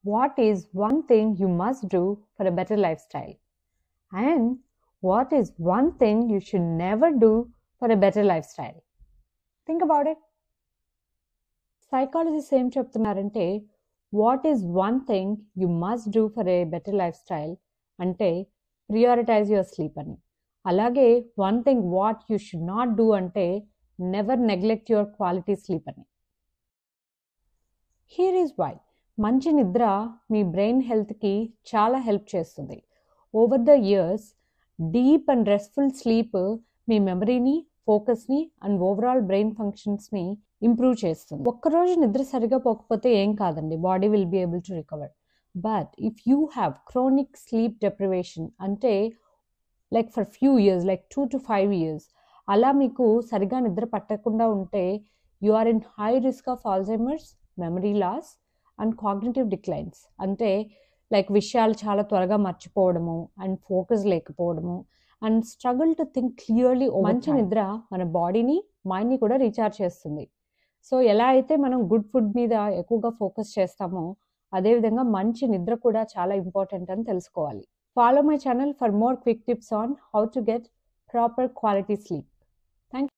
what is one thing you must do for a better lifestyle? And what is one thing you should never do for a better lifestyle? Think about it. Psychologists ఏం చెప్తున్నారంటే what is one thing you must do for a better life style అంటే prioritise your sleep అని. అలాగే one thing what you should not do అంటే never neglect your quality sleep అని. Here is why. మంచి నిద్ర మీ బ్రెయిన్ హెల్త్కి చాలా హెల్ప్ చేస్తుంది. Over the years deep and restful sleep మీ మెమరీని, ఫోకస్ని అండ్ ఓవరాల్ బ్రెయిన్ ఫంక్షన్స్ని ఇంప్రూవ్ చేస్తుంది. ఒక్కరోజు నిద్ర సరిగా పోకపోతే ఏం కాదండి, body will be able to recover. But if you have chronic sleep deprivation అంటే like for few years, like 2 to 5 years అలా మీకు సరిగా నిద్ర పట్టకుండా ఉంటే you are in high risk of Alzheimer's, memory loss and cognitive declines. అంటే like విషయాలు చాలా త్వరగా మర్చిపోవడము అండ్ ఫోకస్ లేకపోవడము and struggle to think clearly. మంచి నిద్ర మన బాడీని, మైండ్ని కూడా రీఛార్జ్ చేస్తుంది. సో ఎలా అయితే మనం గుడ్ ఫుడ్ మీద ఎక్కువగా ఫోకస్ చేస్తామో అదేవిధంగా మంచి నిద్ర కూడా చాలా ఇంపార్టెంట్ అని తెలుసుకోవాలి. Follow my channel for more quick tips on how to get proper quality sleep.